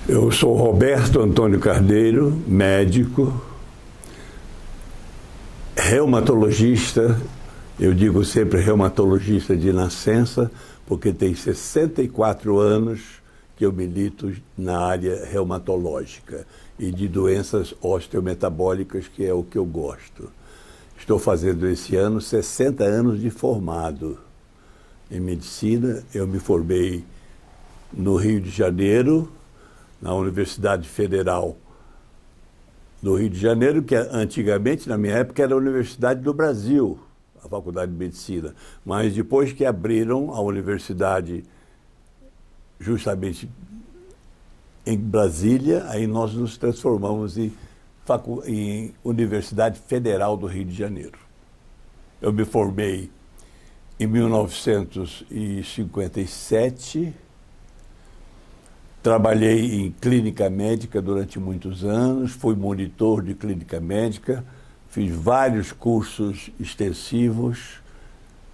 Eu sou Roberto Antônio Carneiro, médico, reumatologista. Eu digo sempre reumatologista de nascença, porque tem 64 anos que eu milito na área reumatológica e de doenças osteometabólicas, que é o que eu gosto. Estou fazendo esse ano 60 anos de formado em medicina. Eu me formei no Rio de Janeiro, na Universidade Federal do Rio de Janeiro, que antigamente, na minha época, era a Universidade do Brasil, a Faculdade de Medicina. Mas depois que abriram a universidade justamente em Brasília, aí nós nos transformamos em Universidade Federal do Rio de Janeiro. Eu me formei em 1957, trabalhei em clínica médica durante muitos anos, fui monitor de clínica médica, fiz vários cursos extensivos,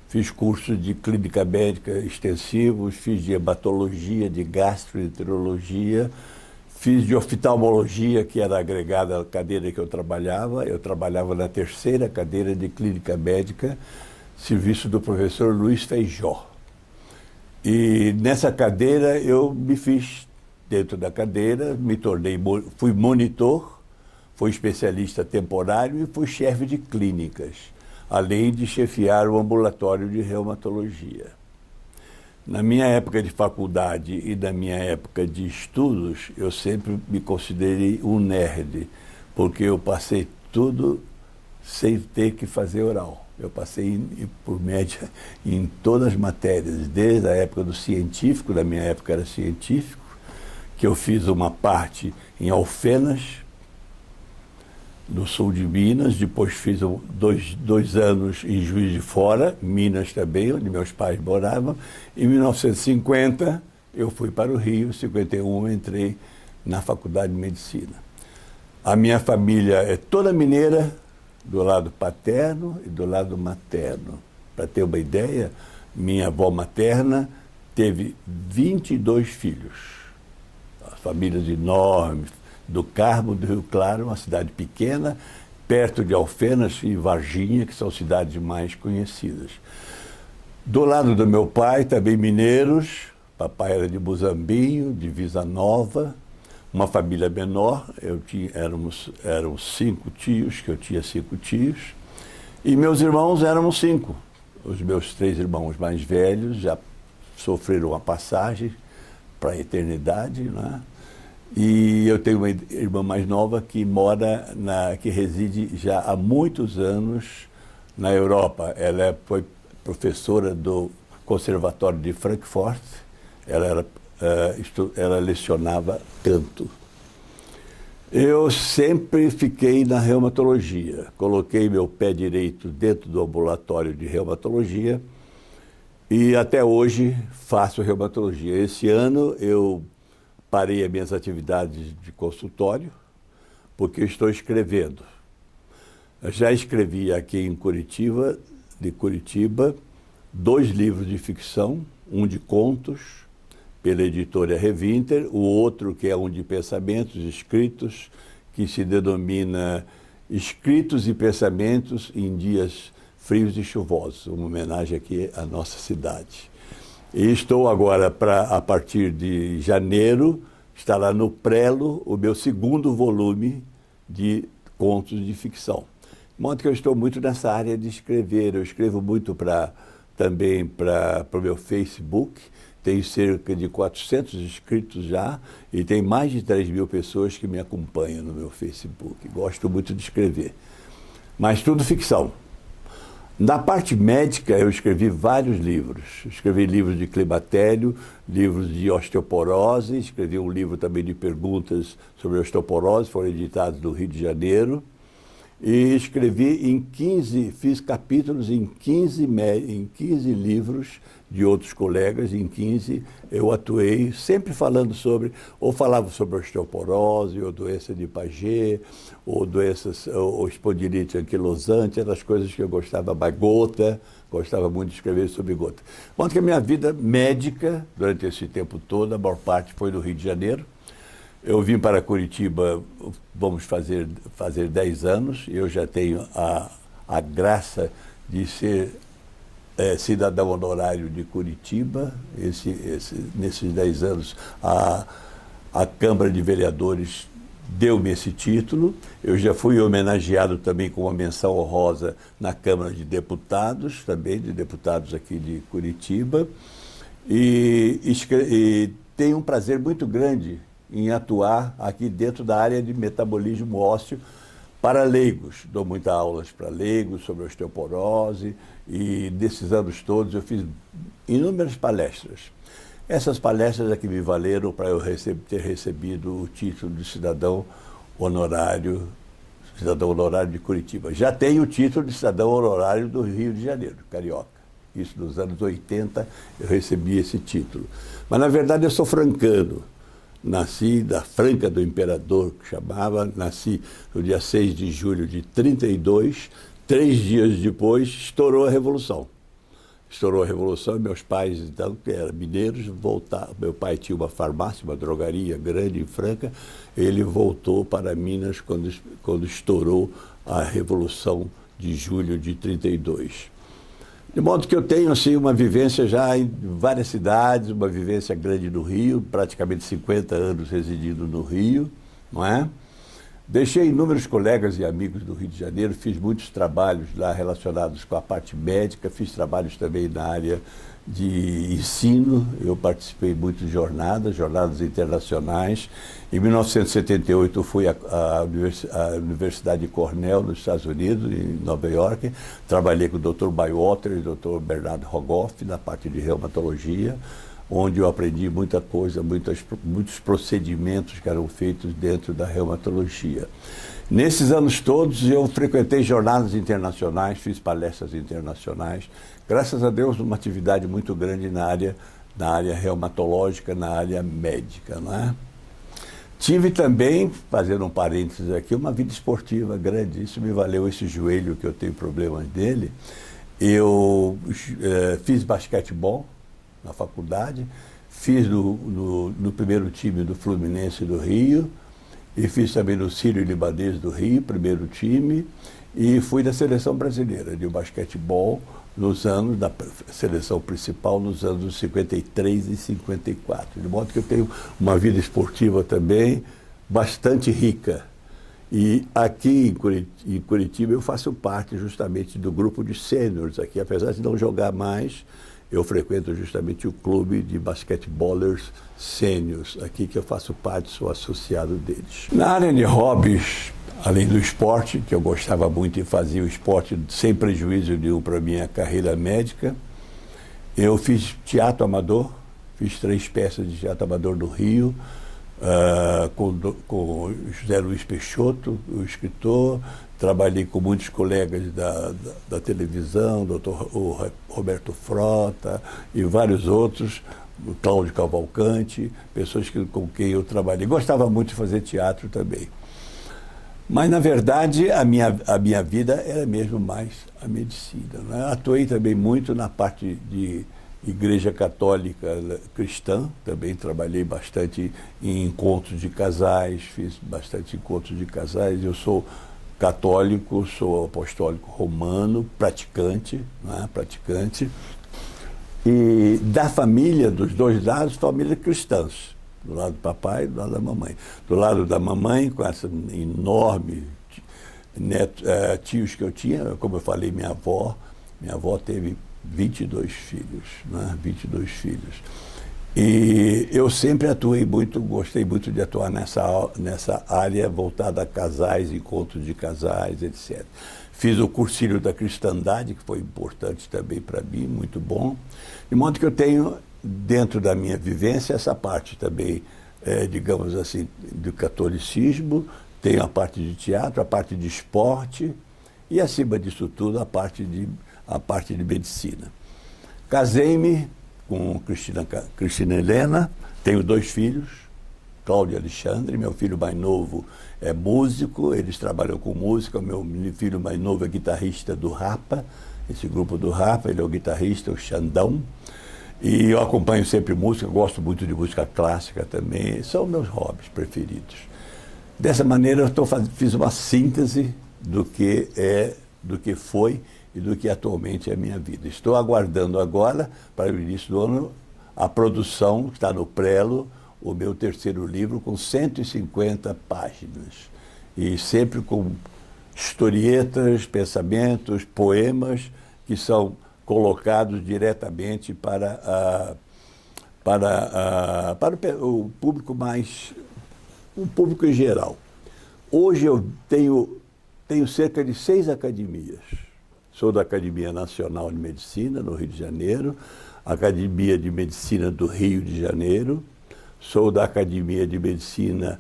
fiz cursos de clínica médica extensivos, fiz de hematologia, de gastroenterologia, fiz de oftalmologia, que era agregada à cadeira que eu trabalhava na terceira cadeira de clínica médica, serviço do professor Luiz Feijó. E nessa cadeira eu me fiz dentro da cadeira, fui monitor, fui especialista temporário e fui chefe de clínicas, além de chefiar o ambulatório de reumatologia. Na minha época de faculdade e na minha época de estudos, eu sempre me considerei um nerd, porque eu passei tudo sem ter que fazer oral. Eu passei, por média, em todas as matérias, desde a época do científico, na minha época era científico, que eu fiz uma parte em Alfenas, no sul de Minas, depois fiz dois anos em Juiz de Fora, Minas também, onde meus pais moravam. Em 1950, eu fui para o Rio, em 51 entrei na Faculdade de Medicina. A minha família é toda mineira, do lado paterno e do lado materno. Para ter uma ideia, minha avó materna teve 22 filhos. Famílias enormes, do Carmo, do Rio Claro, uma cidade pequena, perto de Alfenas e Varginha, que são cidades mais conhecidas. Do lado do meu pai, também mineiros, papai era de Muzambinho, de Visa Nova, uma família menor, eram 5 tios, que eu tinha 5 tios, e meus irmãos éramos 5. Os meus 3 irmãos mais velhos já sofreram a passagem para a eternidade, né? E eu tenho uma irmã mais nova que que reside já há muitos anos na Europa. Ela foi professora do Conservatório de Frankfurt, ela lecionava canto. Eu sempre fiquei na reumatologia, coloquei meu pé direito dentro do ambulatório de reumatologia e até hoje faço reumatologia. Esse ano eu parei as minhas atividades de consultório, porque eu estou escrevendo. Eu já escrevi aqui em Curitiba, 2 livros de ficção, um de contos, pela editora Revínter, o outro que é um de pensamentos escritos, que se denomina Escritos e Pensamentos em Dias Frios e Chuvosos, uma homenagem aqui à nossa cidade. E estou agora, a partir de janeiro, estará no Prelo o meu 2º volume de contos de ficção. De modo que eu estou muito nessa área de escrever. Eu escrevo muito também para o meu Facebook. Tenho cerca de 400 inscritos já e tem mais de 3.000 pessoas que me acompanham no meu Facebook. Gosto muito de escrever. Mas tudo ficção. Na parte médica, eu escrevi vários livros. Escrevi livros de climatério, livros de osteoporose, escrevi um livro também de perguntas sobre osteoporose, foram editados no Rio de Janeiro. E escrevi fiz capítulos em 15 livros de outros colegas, em 15 eu atuei sempre falando ou falava sobre osteoporose, ou doença de Paget, ou ou espondilite anquilosante, eram as coisas que eu gostava mais, gota, gostava muito de escrever sobre gota. Bom, que a minha vida médica, durante esse tempo todo, a maior parte foi no Rio de Janeiro. Eu vim para Curitiba, vamos fazer 10 anos, eu já tenho a graça de ser cidadão honorário de Curitiba. Nesses 10 anos, a Câmara de Vereadores deu-me esse título. Eu já fui homenageado também com uma menção honrosa na Câmara de Deputados, também de deputados aqui de Curitiba. E tenho um prazer muito grande em atuar aqui dentro da área de metabolismo ósseo para leigos. Dou muitas aulas para leigos sobre osteoporose e nesses anos todos eu fiz inúmeras palestras. Essas palestras é que me valeram para eu ter recebido o título de cidadão honorário de Curitiba. Já tenho o título de cidadão honorário do Rio de Janeiro, carioca. Isso nos anos 80 eu recebi esse título. Mas na verdade eu sou francano. Nasci da Franca do Imperador, que chamava, nasci no dia 6 de julho de 32, 3 dias depois estourou a Revolução. Estourou a Revolução e meus pais, então, que eram mineiros, voltaram. Meu pai tinha uma farmácia, uma drogaria grande em Franca, ele voltou para Minas quando estourou a Revolução de julho de 32. De modo que eu tenho assim, uma vivência já em várias cidades, uma vivência grande no Rio, praticamente 50 anos residindo no Rio, não é? Deixei inúmeros colegas e amigos do Rio de Janeiro, fiz muitos trabalhos lá relacionados com a parte médica, fiz trabalhos também na área de ensino, eu participei muito de jornadas internacionais. Em 1978 eu fui à Universidade de Cornell, nos Estados Unidos, em Nova York, trabalhei com o Dr. Bywater e o Dr. Bernard Rogoff na parte de reumatologia, onde eu aprendi muita coisa, muitos procedimentos que eram feitos dentro da reumatologia. Nesses anos todos eu frequentei jornadas internacionais, fiz palestras internacionais, graças a Deus uma atividade muito grande na área reumatológica, na área médica, não é? Tive também, fazendo um parênteses aqui, uma vida esportiva grande, isso me valeu esse joelho que eu tenho problemas dele. Eu fiz basquetebol na faculdade, fiz no primeiro time do Fluminense do Rio, e fiz também no Sírio-Libanês do Rio, primeiro time, e fui da seleção brasileira de basquetebol da seleção principal nos anos 53 e 54. De modo que eu tenho uma vida esportiva também bastante rica. E aqui em Curitiba eu faço parte justamente do grupo de sêniores aqui, apesar de não jogar mais, eu frequento justamente o clube de basquetebólers sêniors, aqui que eu faço parte, sou associado deles. Na área de hobbies, além do esporte, que eu gostava muito e fazia o esporte sem prejuízo nenhum para a minha carreira médica, eu fiz teatro amador, fiz 3 peças de teatro amador no Rio, com José Luiz Peixoto, o escritor. Trabalhei com muitos colegas da televisão, o Roberto Frota e vários outros, o Cláudio Cavalcante, pessoas com quem eu trabalhei. Gostava muito de fazer teatro também. Mas, na verdade, a minha vida era mesmo mais a medicina, né? Atuei também muito na parte de Igreja Católica Cristã, também trabalhei bastante em encontros de casais, fiz bastante encontros de casais. Eu sou católico, sou apostólico romano, praticante, né? Praticante. E da família, dos dois lados, família cristãs. Do lado do papai e do lado da mamãe. Do lado da mamãe, com essa enorme tios que eu tinha, como eu falei, minha avó teve 22 filhos, né? 22 filhos. E eu sempre atuei muito, gostei muito de atuar nessa área voltada a casais, encontros de casais, etc. Fiz o cursilho da cristandade, que foi importante também para mim, muito bom. De modo que eu tenho, dentro da minha vivência, essa parte também, digamos assim, do catolicismo, tenho a parte de teatro, a parte de esporte e, acima disso tudo, a parte de medicina. Casei-me com Cristina Helena, tenho 2 filhos, Cláudio e Alexandre. Meu filho mais novo é músico, eles trabalham com música. Meu filho mais novo é guitarrista do Rapa, esse grupo do Rapa, ele é o guitarrista, o Xandão. E eu acompanho sempre música, gosto muito de música clássica também, são meus hobbies preferidos. Dessa maneira eu fiz uma síntese do que foi e do que atualmente é a minha vida. Estou aguardando agora, para o início do ano, a produção, que está no prelo, o meu terceiro livro, com 150 páginas. E sempre com historietas, pensamentos, poemas, que são colocados diretamente para o público o público em geral. Hoje eu tenho cerca de 6 academias. Sou da Academia Nacional de Medicina, no Rio de Janeiro, Academia de Medicina do Rio de Janeiro, sou da Academia de Medicina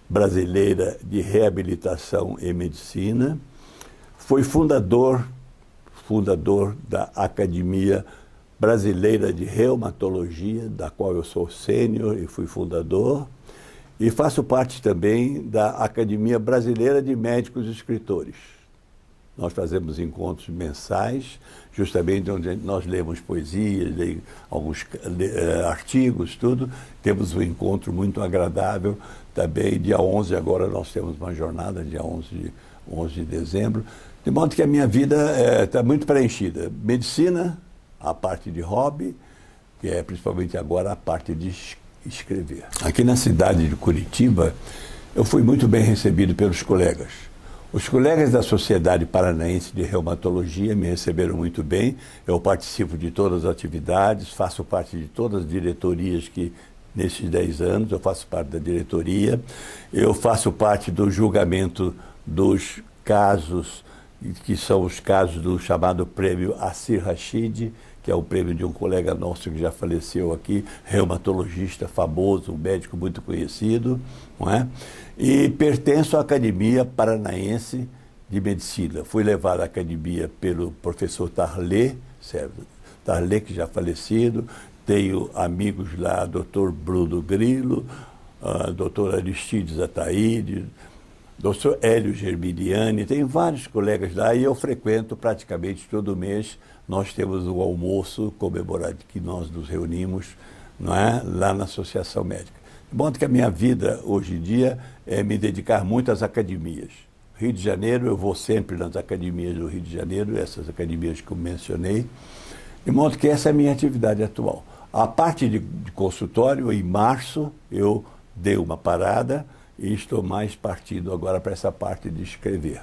Brasileira de Reabilitação e Medicina, fui fundador da Academia Brasileira de Reumatologia, da qual eu sou sênior e fui fundador, e faço parte também da Academia Brasileira de Médicos e Escritores. Nós fazemos encontros mensais, justamente onde nós lemos poesias, alguns artigos, tudo. Temos um encontro muito agradável também. Dia 11 agora nós temos uma jornada, dia 11 de dezembro. De modo que a minha vida está muito preenchida. Medicina, a parte de hobby, que é principalmente agora a parte de escrever. Aqui na cidade de Curitiba, eu fui muito bem recebido pelos colegas. Os colegas da Sociedade Paranaense de Reumatologia me receberam muito bem. Eu participo de todas as atividades, faço parte de todas as diretorias que, nesses 10 anos, eu faço parte da diretoria. Eu faço parte do julgamento dos casos, que são os casos do chamado prêmio Assir Rashid, que é o prêmio de um colega nosso que já faleceu aqui, reumatologista famoso, um médico muito conhecido, não é? E pertenço à Academia Paranaense de Medicina. Fui levado à academia pelo professor Tarlé, que já falecido, tenho amigos lá, Dr. Bruno Grillo, Dr. Aristides Ataíde, Dr. Hélio Germiniani, tem vários colegas lá e eu frequento praticamente todo mês. Nós temos um almoço comemorativo que nós nos reunimos, não é? Lá na Associação Médica. De modo que a minha vida hoje em dia é me dedicar muito às academias. Rio de Janeiro, eu vou sempre nas academias do Rio de Janeiro, essas academias que eu mencionei, de modo que essa é a minha atividade atual. A parte de consultório, em março, eu dei uma parada e estou mais partindo agora para essa parte de escrever.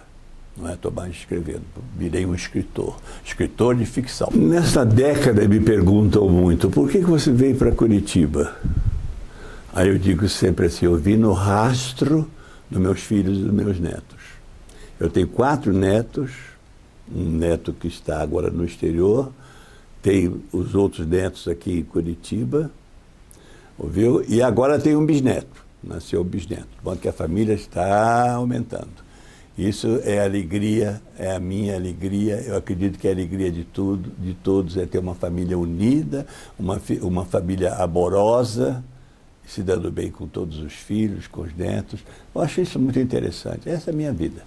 Não é? Estou mais escrevendo, virei um escritor de ficção. Nessa década me perguntam muito, por que você veio para Curitiba? Aí eu digo sempre assim, eu vim no rastro dos meus filhos e dos meus netos. Eu tenho 4 netos, um neto que está agora no exterior, tenho os outros netos aqui em Curitiba, ouviu? E agora tenho um bisneto, nasceu um bisneto, de modo que a família está aumentando. Isso é alegria, é a minha alegria, eu acredito que a alegria de todos é ter uma família unida, uma família amorosa, se dando bem com todos os filhos, com os netos. Eu acho isso muito interessante, essa é a minha vida.